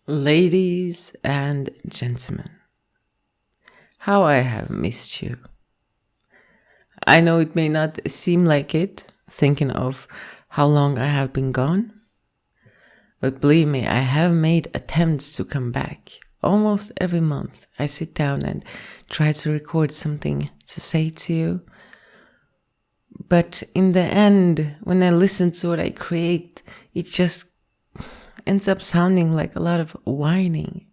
Ladies and gentlemen, how I have missed you. I know it may not seem like it, thinking of how long I have been gone, but believe me, I have made attempts to come back. Almost every month, I sit down and try to record something to say to you. But in the end, when I listen to what I create, it just ends up sounding like a lot of whining.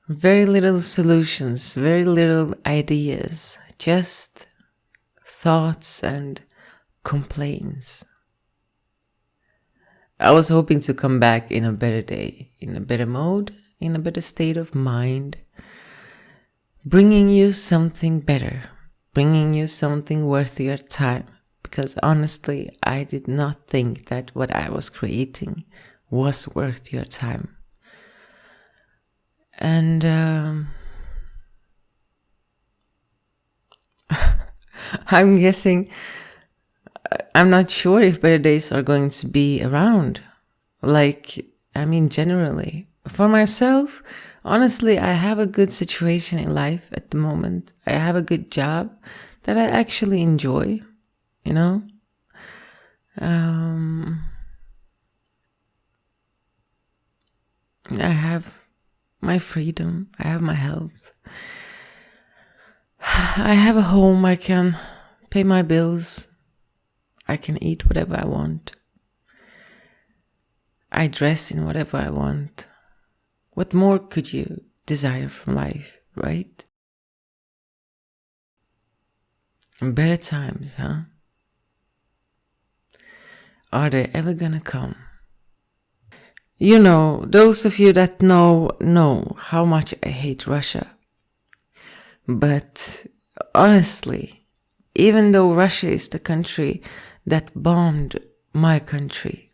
Very little solutions, very little ideas, just thoughts and complaints. I was hoping to come back in a better day, in a better mode, in a better state of mind, bringing you something better, bringing you something worth your time. Because honestly, I did not think that what I was creating was worth your time. And I'm guessing, I'm not sure if better days are going to be around. Generally. For myself, honestly, I have a good situation in life at the moment. I have a good job that I actually enjoy, you know? I have my freedom. I have my health. I have a home. I can pay my bills. I can eat whatever I want. I dress in whatever I want. What more could you desire from life, right? Better times, huh? Are they ever gonna come? You know, those of you that know how much I hate Russia. But honestly, even though Russia is the country that bombed my country,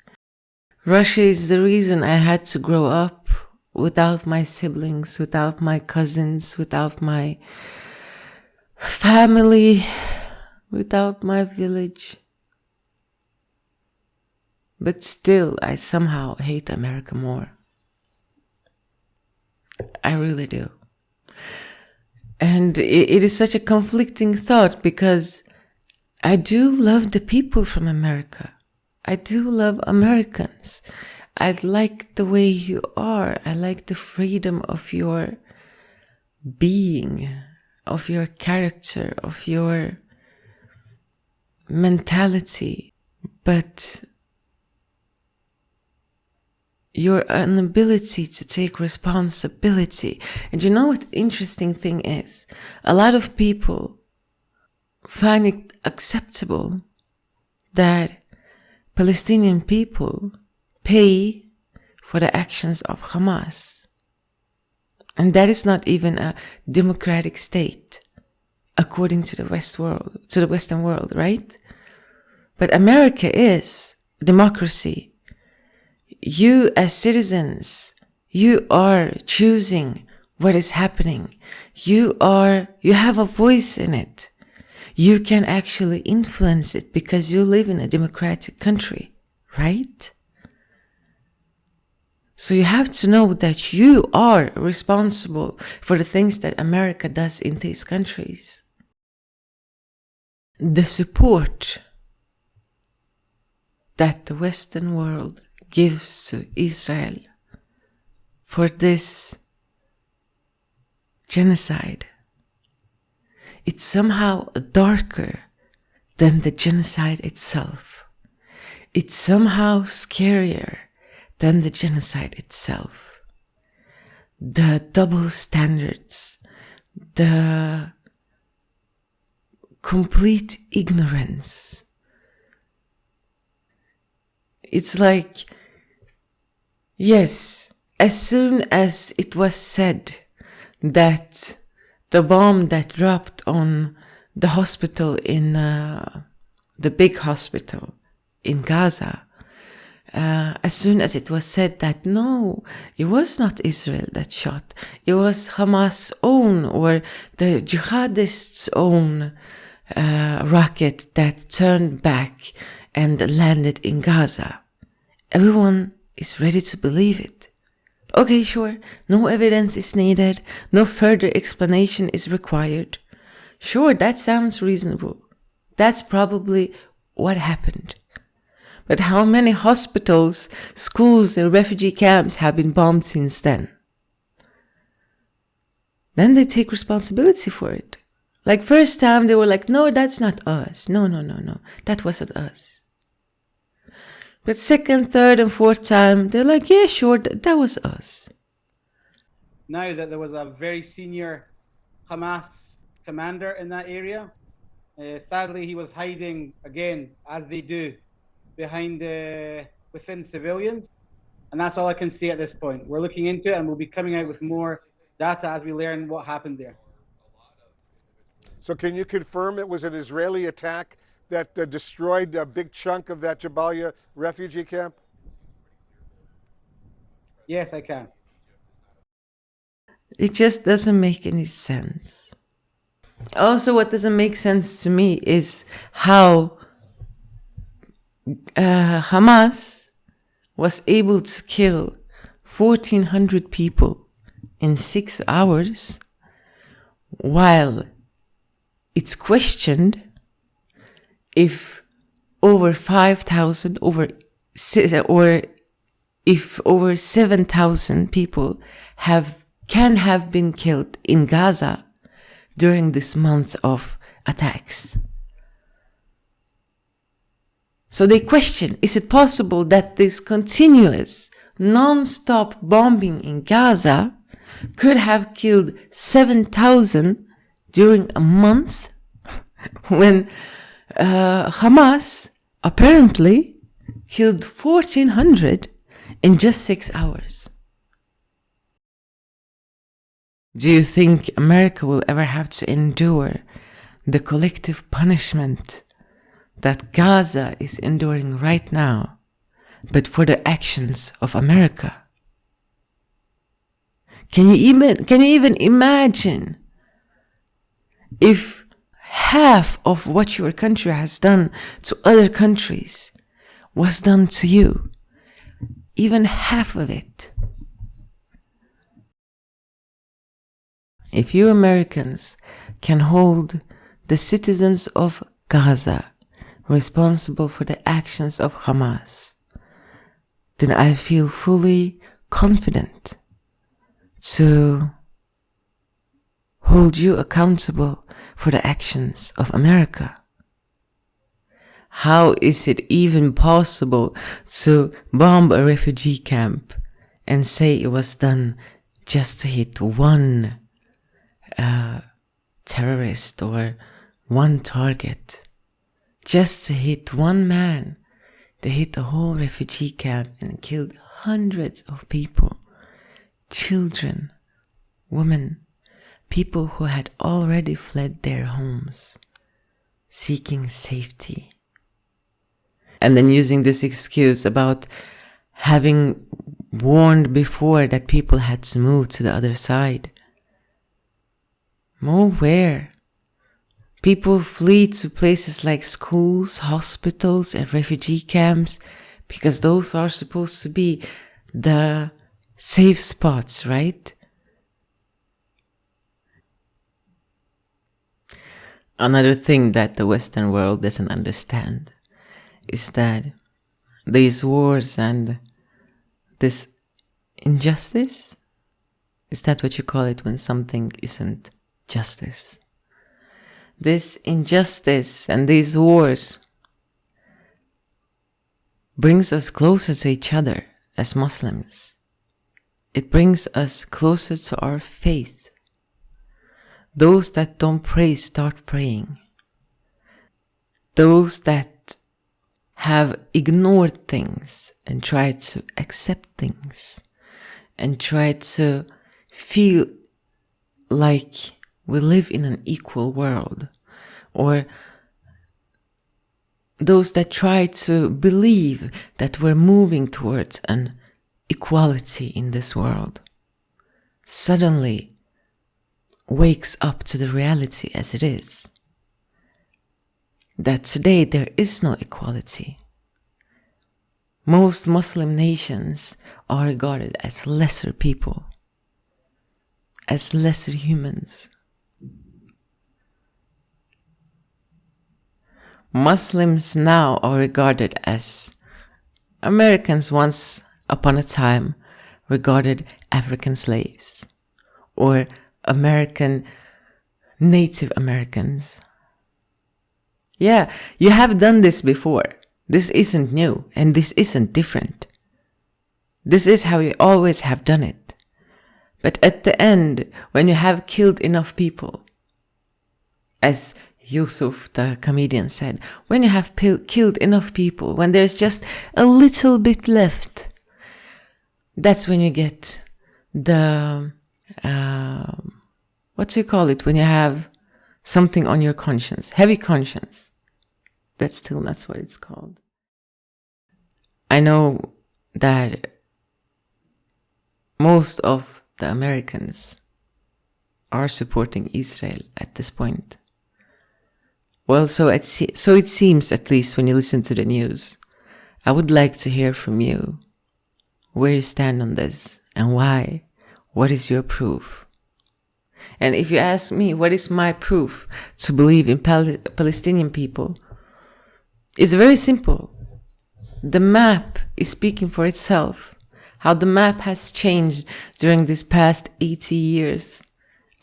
Russia is the reason I had to grow up without my siblings, without my cousins, without my family, without my village. But still, I somehow hate America more. I really do. And it is such a conflicting thought because I do love the people from America. I do love Americans. I like the way you are. I like the freedom of your being, of your character, of your mentality. But your inability to take responsibility. And you know what the interesting thing is? A lot of people find it acceptable that Palestinian people pay for the actions of Hamas. And that is not even a democratic state, according to the Western world, right? But America is democracy. You as citizens, you are choosing what is happening. You have a voice in it. You can actually influence it because you live in a democratic country, right? So you have to know that you are responsible for the things that America does in these countries. The support that the Western world gives to Israel for this genocide, it's somehow darker than the genocide itself. It's somehow scarier than the genocide itself. The double standards, the complete ignorance. It's like, yes, as soon as it was said that the bomb that dropped on the hospital in the big hospital in Gaza, as soon as it was said that no, it was not Israel that shot, it was Hamas' own or the jihadists' own rocket that turned back and landed in Gaza. Everyone is ready to believe it. Okay, sure, no evidence is needed, no further explanation is required. Sure, that sounds reasonable. That's probably what happened. But how many hospitals, schools, and refugee camps have been bombed since then? Then they take responsibility for it. Like first time they were like, no, that's not us. No, that wasn't us. But second, third, and fourth time, they're like, yeah, sure, that was us. Now that there was a very senior Hamas commander in that area, sadly he was hiding again, as they do, behind within civilians. And that's all I can say at this point. We're looking into it and we'll be coming out with more data as we learn what happened there. So can you confirm it was an Israeli attack that destroyed a big chunk of that Jabalia refugee camp? Yes, I can. It just doesn't make any sense. Also, what doesn't make sense to me is how Hamas was able to kill 1,400 people in 6 hours, while it's questioned if over 5,000 or if over 7,000 people can have been killed in Gaza during this month of attacks. So they question, is it possible that this continuous, non-stop bombing in Gaza could have killed 7,000 during a month when Hamas apparently killed 1,400 in just 6 hours? Do you think America will ever have to endure the collective punishment that Gaza is enduring right now, but for the actions of America? Can you even imagine if half of what your country has done to other countries was done to you? Even half of it. If you Americans can hold the citizens of Gaza responsible for the actions of Hamas, then I feel fully confident to hold you accountable for the actions of America. How is it even possible to bomb a refugee camp and say it was done just to hit one terrorist or one target? Just to hit one man. They hit a whole refugee camp and killed hundreds of people. Children, women, people who had already fled their homes, seeking safety. And then using this excuse about having warned before that people had to move to the other side. Move where? People flee to places like schools, hospitals, and refugee camps because those are supposed to be the safe spots, right? Another thing that the Western world doesn't understand is that these wars and this injustice, is that what you call it when something isn't justice? This injustice and these wars brings us closer to each other as Muslims. It brings us closer to our faith. Those that don't pray start praying. Those that have ignored things and tried to accept things and tried to feel like we live in an equal world, or those that try to believe that we're moving towards an equality in this world, suddenly wakes up to the reality as it is. That today there is no equality. Most Muslim nations are regarded as lesser people, as lesser humans. Muslims now are regarded as Americans once upon a time regarded African slaves or Native Americans. Yeah, you have done this before. This isn't new and this isn't different. This is how you always have done it. But at the end, when you have killed enough people, as Yusuf, the comedian, said, when you have killed enough people, when there's just a little bit left, that's when you get the, what do you call it, when you have something on your conscience, heavy conscience. That's what it's called. I know that most of the Americans are supporting Israel at this point. Well, so it seems, at least when you listen to the news. I would like to hear from you where you stand on this and why. What is your proof? And if you ask me, what is my proof to believe in Palestinian people? It's very simple. The map is speaking for itself. How the map has changed during these past 80 years,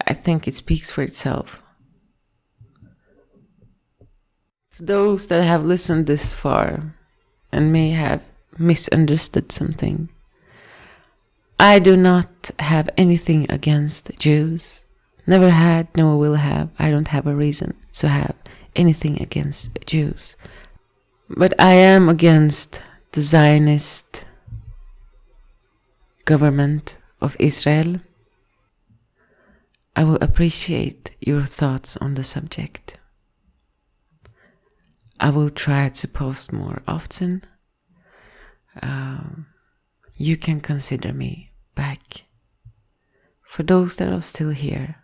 I think it speaks for itself. To those that have listened this far and may have misunderstood something, I do not have anything against Jews. Never had, never will have. I don't have a reason to have anything against Jews. But I am against the Zionist government of Israel. I will appreciate your thoughts on the subject. I will try to post more often. You can consider me back. For those that are still here,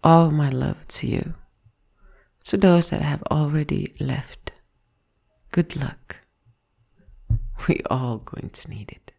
all my love to you. To those that have already left, good luck. We all going to need it.